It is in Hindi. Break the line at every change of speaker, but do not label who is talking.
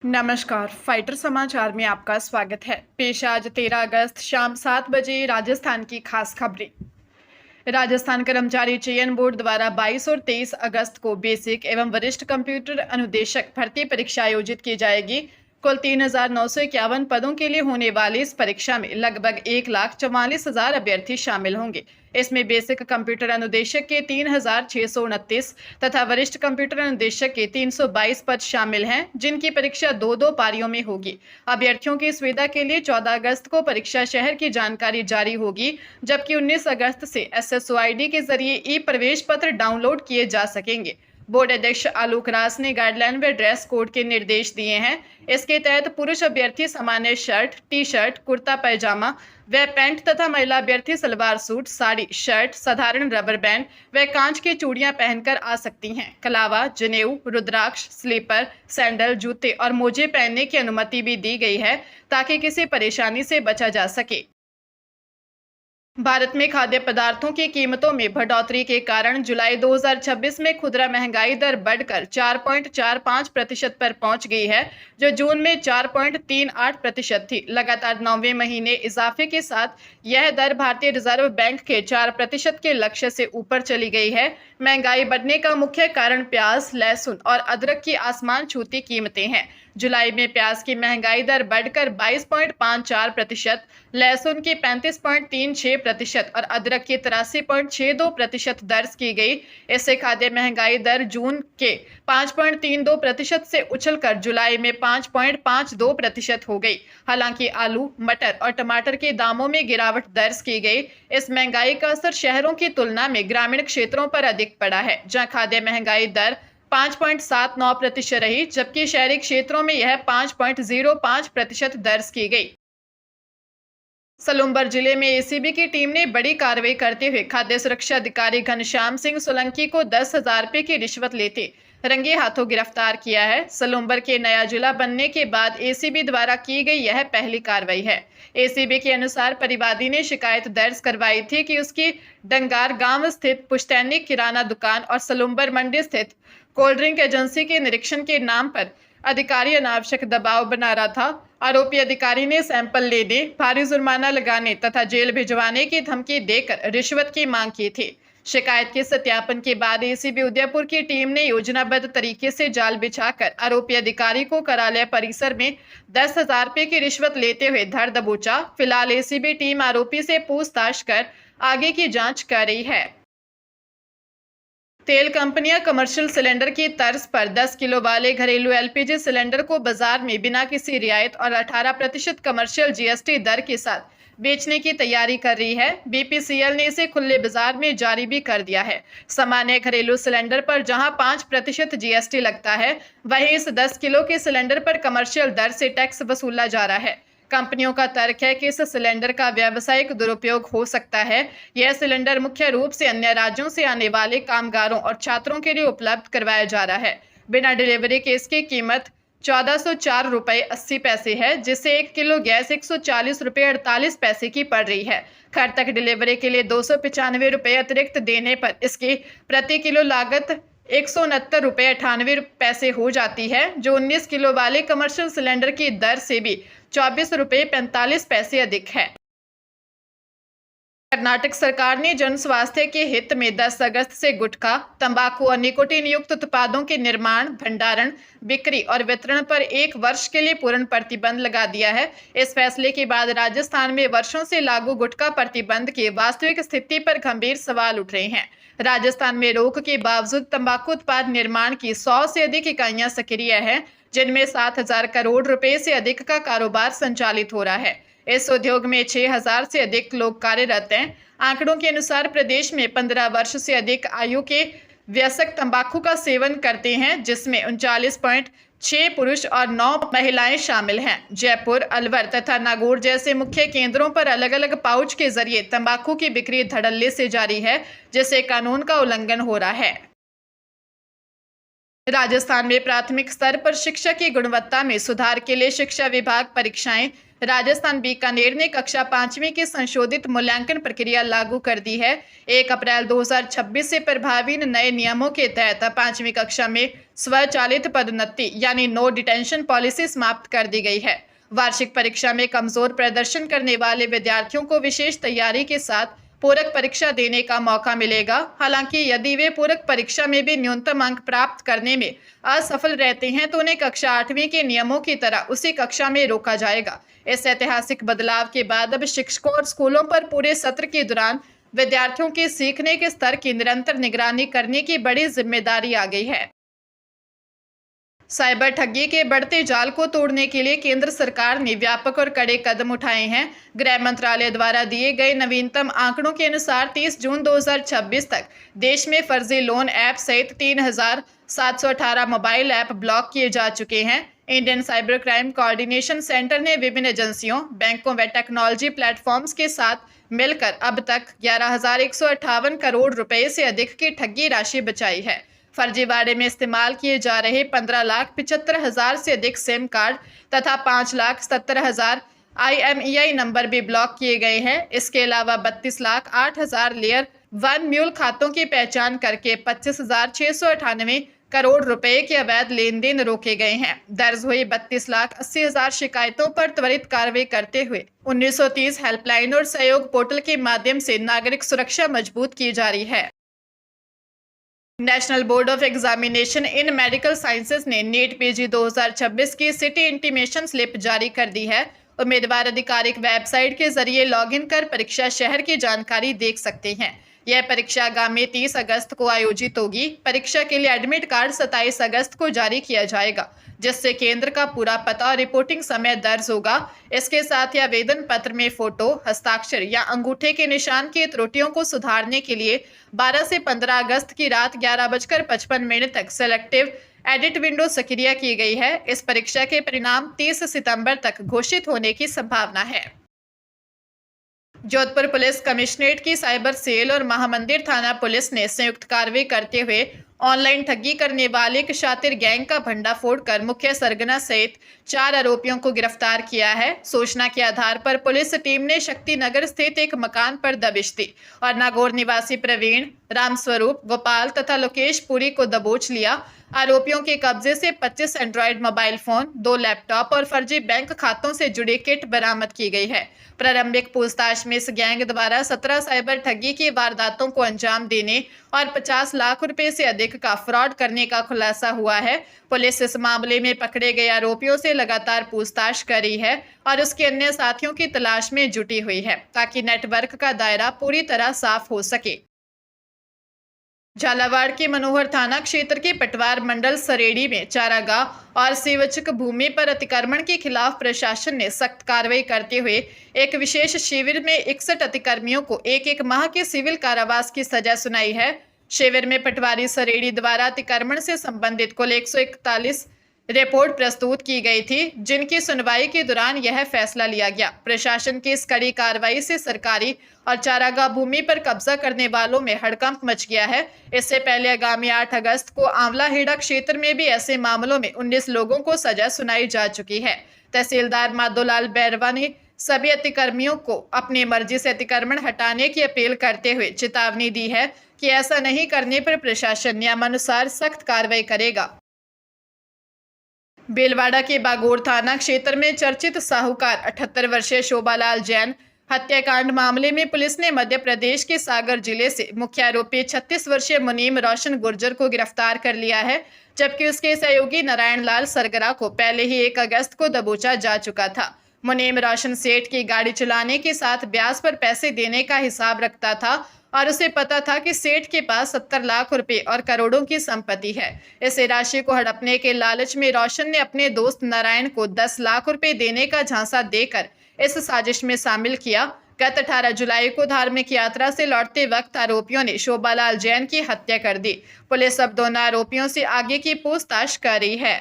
नमस्कार, फाइटर समाचार में आपका स्वागत है। पेश आज 13 अगस्त शाम 7 बजे राजस्थान की खास खबरें। राजस्थान कर्मचारी चयन बोर्ड द्वारा 22 और 23 अगस्त को बेसिक एवं वरिष्ठ कंप्यूटर अनुदेशक भर्ती परीक्षा आयोजित की जाएगी। कुल 3,951 पदों के लिए होने वाली इस परीक्षा में लगभग 1,44,000 अभ्यर्थी शामिल होंगे। इसमें बेसिक कंप्यूटर अनुदेशक के 3,629 तथा वरिष्ठ कंप्यूटर अनुदेशक के 322 पद शामिल हैं, जिनकी परीक्षा दो पारियों में होगी। अभ्यर्थियों की सुविधा के लिए 14 अगस्त को परीक्षा शहर की जानकारी जारी होगी, जबकि 19 अगस्त से SSOID के जरिए ई प्रवेश पत्र डाउनलोड किए जा सकेंगे। बोर्ड अध्यक्ष आलोक रास ने गाइडलाइन व ड्रेस कोड के निर्देश दिए हैं। इसके तहत पुरुष अभ्यर्थी सामान्य शर्ट, टी शर्ट, कुर्ता पैजामा व पैंट तथा महिला अभ्यर्थी सलवार सूट, साड़ी, शर्ट, साधारण रबर बैंड व कांच की चूड़ियां पहनकर आ सकती हैं। कलावा, जनेऊ, रुद्राक्ष, स्लीपर, सैंडल, जूते और मोजे पहनने की अनुमति भी दी गई है, ताकि किसी परेशानी से बचा जा सके। भारत में खाद्य पदार्थों की कीमतों में बढ़ोतरी के कारण जुलाई 2026 में खुदरा महंगाई दर बढ़कर 4.45% पर पहुंच गई है, जो जून में 4.38% थी। लगातार 9वें महीने इजाफे के साथ यह दर भारतीय रिजर्व बैंक के 4% के लक्ष्य से ऊपर चली गई है। महंगाई बढ़ने का मुख्य कारण प्याज, लहसुन और अदरक की आसमान छूती कीमतें हैं। जुलाई में प्याज की महंगाई दर बढ़कर 22.54%, लहसुन की 35.36% और अदरक की 83.62% दर्ज की गई। इससे खाद्य महंगाई दर जून के 5.32% से उछलकर जुलाई में 5.52% हो गई। हालांकि आलू, मटर और टमाटर के दामों में गिरावट दर्ज की गई। इस महंगाई का असर शहरों की तुलना में ग्रामीण क्षेत्रों पर अधिक पड़ा है, जहां खाद्य महंगाई दर 5.79% रही, जबकि शहरी क्षेत्रों में यह 5.05% दर्ज की गई। सलूम्बर जिले में एसीबी की टीम ने बड़ी कार्रवाई करते हुए खाद्य सुरक्षा अधिकारी घनश्याम सिंह सोलंकी को 10,000 रुपए की रिश्वत लेते रंगे हाथों गिरफ्तार किया है। सलूम्बर के नया जिला बनने के बाद एसीबी द्वारा की गई यह पहली कार्रवाई है। एसीबी के अनुसार परिवादी ने शिकायत दर्ज करवाई थी कि उसकी डंगार गांव स्थित पुश्तैनी किराना दुकान और सलूम्बर मंडी स्थित कोल्ड ड्रिंक एजेंसी के निरीक्षण के नाम पर अधिकारी अनावश्यक दबाव बना रहा था। आरोपी अधिकारी ने सैंपल लेने, भारी जुर्माना लगाने तथा जेल भिजवाने की धमकी देकर रिश्वत की मांग की थी। शिकायत के सत्यापन के बाद एसीबी उदयपुर की टीम ने योजनाबद्ध तरीके से जाल बिछाकर आरोपी अधिकारी को कार्यालय परिसर में 10,000 रुपए की रिश्वत लेते हुए धर दबोचा। फिलहाल एसीबी टीम आरोपी से पूछताछ कर आगे की जांच कर रही है। तेल कंपनियां कमर्शियल सिलेंडर की तर्ज पर 10 किलो वाले घरेलू एलपीजी सिलेंडर को बाजार में बिना किसी रियायत और 18% कमर्शियल जीएसटी दर के साथ बेचने की तैयारी कर रही है। बीपीसीएल ने इसे खुले बाजार में जारी भी कर दिया है। सामान्य घरेलू सिलेंडर पर जहां 5% जीएसटी लगता है, वहीं इस 10 किलो के सिलेंडर पर कमर्शियल दर से टैक्स वसूला जा रहा है। कंपनियों का तर्क है कि इस सिलेंडर का व्यावसायिक दुरुपयोग हो सकता है। यह सिलेंडर मुख्य रूप से अन्य राज्यों से आने वाले कामगारों और छात्रों के लिए उपलब्ध करवाया जा रहा है। बिना डिलीवरी के इसकी कीमत 1404 रुपये 80 पैसे है, जिससे 1 किलो गैस 140 रुपये 48 पैसे की पड़ रही है। घर तक डिलीवरी के लिए 295 रुपये अतिरिक्त देने पर इसकी प्रति किलो लागत 169 रुपये 98 पैसे हो जाती है, जो 19 किलो वाले कमर्शियल सिलेंडर की दर से भी 24 रुपये 45 पैसे अधिक है। कर्नाटक सरकार ने जन स्वास्थ्य के हित में 10 अगस्त से गुटखा, तंबाकू और निकोटीन युक्त उत्पादों के निर्माण, भंडारण, बिक्री और वितरण पर 1 वर्ष के लिए पूर्ण प्रतिबंध लगा दिया है। इस फैसले के बाद राजस्थान में वर्षों से लागू गुटखा प्रतिबंध की वास्तविक स्थिति पर गंभीर सवाल उठ रहे हैं। राजस्थान में रोक के बावजूद तंबाकू उत्पाद निर्माण की 100 से अधिक इकाइयां सक्रिय हैं, जिनमें 7,000 करोड़ रुपए से अधिक का कारोबार संचालित हो रहा है। इस उद्योग में 6,000 से अधिक लोग कार्यरत हैं। आंकड़ों के अनुसार प्रदेश में 15 वर्ष से अधिक आयु के वयस्क तंबाकू का सेवन करते हैं, जिसमें 39.6 पुरुष और 9 महिलाएं शामिल हैं। जयपुर, अलवर तथा नागौर जैसे मुख्य केंद्रों पर अलग अलग पाउच के जरिए तंबाकू की बिक्री धड़ल्ले से जारी है, जिससे कानून का उल्लंघन हो रहा है। राजस्थान में प्राथमिक स्तर पर शिक्षा की गुणवत्ता में सुधार के लिए शिक्षा विभाग परीक्षाएं राजस्थान बीकानेर ने कक्षा 5वीं की संशोधित मूल्यांकन प्रक्रिया लागू कर दी है। 1 अप्रैल 2026 से प्रभावी इन नए नियमों के तहत 5वीं कक्षा में स्वचालित पदोन्नति यानी नो डिटेंशन पॉलिसी समाप्त कर दी गई है। वार्षिक परीक्षा में कमजोर प्रदर्शन करने वाले विद्यार्थियों को विशेष तैयारी के साथ पूरक परीक्षा देने का मौका मिलेगा। हालांकि यदि वे पूरक परीक्षा में भी न्यूनतम अंक प्राप्त करने में असफल रहते हैं तो उन्हें कक्षा 8वीं के नियमों की तरह उसी कक्षा में रोका जाएगा। इस ऐतिहासिक बदलाव के बाद अब शिक्षकों और स्कूलों पर पूरे सत्र के दौरान विद्यार्थियों के सीखने के स्तर की निरंतर निगरानी करने की बड़ी जिम्मेदारी आ गई है। साइबर ठगी के बढ़ते जाल को तोड़ने के लिए केंद्र सरकार ने व्यापक और कड़े कदम उठाए हैं। गृह मंत्रालय द्वारा दिए गए नवीनतम आंकड़ों के अनुसार 30 जून 2026 तक देश में फर्जी लोन ऐप सहित 3,718 मोबाइल ऐप ब्लॉक किए जा चुके हैं। Indian cyber crime coordination centre ने विभिन्न एजेंसियों, बैंकों व टेक्नोलॉजी प्लेटफॉर्म्स के साथ मिलकर अब तक 11,158 करोड़ रुपए से अधिक की ठगी राशि बचाई है। फर्जीवाड़े में इस्तेमाल किए जा रहे 15,75,000 से अधिक सिम कार्ड तथा 5,70,000 IMEI नंबर भी ब्लॉक किए गए हैं। इसके अलावा 32,08,000 लेयर 1 म्यूल खातों की पहचान करके 25,698 करोड़ रुपए के अवैध लेन देन रोके गए हैं। दर्ज हुई 32,80,000 शिकायतों पर त्वरित कार्रवाई करते हुए 1930 हेल्पलाइन और सहयोग पोर्टल के माध्यम से नागरिक सुरक्षा मजबूत की जा रही है। National board of examination in medical sciences ने नीट पीजी 2026 की सिटी इंटीमेशन स्लिप जारी कर दी है। उम्मीदवार आधिकारिक वेबसाइट के जरिए लॉगिन कर परीक्षा शहर की जानकारी देख सकते हैं। यह परीक्षा आगामी 30 अगस्त को आयोजित होगी। परीक्षा के लिए एडमिट कार्ड 27 अगस्त को जारी किया जाएगा, जिससे केंद्र का पूरा पता और रिपोर्टिंग समय दर्ज होगा। इसके साथ ही आवेदन पत्र में फोटो, हस्ताक्षर या अंगूठे के निशान की त्रुटियों को सुधारने के लिए 12 से 15 अगस्त की रात 11:55 तक सेलेक्टिव एडिट विंडो सक्रिय की गई है। इस परीक्षा के परिणाम 30 सितंबर तक घोषित होने की संभावना है। जोधपुर पुलिस कमिश्नरेट की साइबर सेल और महामंदिर थाना पुलिस ने संयुक्त कार्रवाई करते हुए ऑनलाइन ठगी करने वाले एक शातिर गैंग का भंडाफोड़ कर मुख्य सरगना सहित 4 आरोपियों को गिरफ्तार किया है। सूचना के आधार पर पुलिस टीम ने शक्तिनगर स्थित एक मकान पर दबिश दी और नागौर निवासी प्रवीण, रामस्वरूप, गोपाल तथा लोकेश पुरी को दबोच लिया। आरोपियों के कब्जे से 25 एंड्रॉयड मोबाइल फोन, 2 लैपटॉप और फर्जी बैंक खातों से जुड़ी किट बरामद की गई है। प्रारंभिक पूछताछ में इस गैंग द्वारा 17 साइबर ठगी की वारदातों को अंजाम देने और 50 लाख रुपए से अधिक का फ्रॉड करने का खुलासा हुआ है। पुलिस इस मामले में पकड़े गए आरोपियों से लगातार पूछताछ कर रही है और उसके अन्य साथियों की तलाश में जुटी हुई है, ताकि नेटवर्क का दायरा पूरी तरह साफ हो सके। झालावाड़ के मनोहर थाना क्षेत्र के पटवार मंडल सरेड़ी में चारागाह और सेवचक भूमि पर अतिक्रमण के खिलाफ प्रशासन ने सख्त कार्रवाई करते हुए एक विशेष शिविर में 61 अतिक्रमियों को 1-1 माह के सिविल कारावास की सजा सुनाई है। शिविर में पटवारी सरेड़ी द्वारा अतिक्रमण से संबंधित कुल 141 रिपोर्ट प्रस्तुत की गई थी, जिनकी सुनवाई के दौरान यह फैसला लिया गया। प्रशासन की इस कड़ी कार्रवाई से सरकारी और चारागाह भूमि पर कब्जा करने वालों में हड़कंप मच गया है। इससे पहले आगामी 8 अगस्त को आंवलाहेड़ा क्षेत्र में भी ऐसे मामलों में 19 लोगों को सजा सुनाई जा चुकी है। तहसीलदार माधोलाल बैरवा ने सभी अतिक्रमियों को अपनी मर्जी से अतिक्रमण हटाने की अपील करते हुए चेतावनी दी है कि ऐसा नहीं करने पर प्रशासन नियमानुसार सख्त कार्रवाई करेगा। भीलवाड़ा के बागोर थाना क्षेत्र में चर्चित साहूकार 78 वर्षीय शोभालाल जैन हत्याकांड मामले में पुलिस ने मध्य प्रदेश के सागर जिले से मुख्य आरोपी 36 वर्षीय मुनीम रोशन गुर्जर को गिरफ्तार कर लिया है, जबकि उसके सहयोगी नारायण लाल सरगरा को पहले ही 1 अगस्त को दबोचा जा चुका था। मुनीम रोशन सेठ की गाड़ी चलाने के साथ ब्याज पर पैसे देने का हिसाब रखता था और उसे पता था कि सेठ के पास 70 लाख रुपए और करोड़ों की संपत्ति है। इस राशि को हड़पने के लालच में रोशन ने अपने दोस्त नारायण को 10 लाख रुपए देने का झांसा देकर इस साजिश में शामिल किया। गत 18 जुलाई को धार्मिक यात्रा से लौटते वक्त आरोपियों ने शोभालाल जैन की हत्या कर दी। पुलिस अब दोनों आरोपियों से आगे की पूछताछ कर रही है।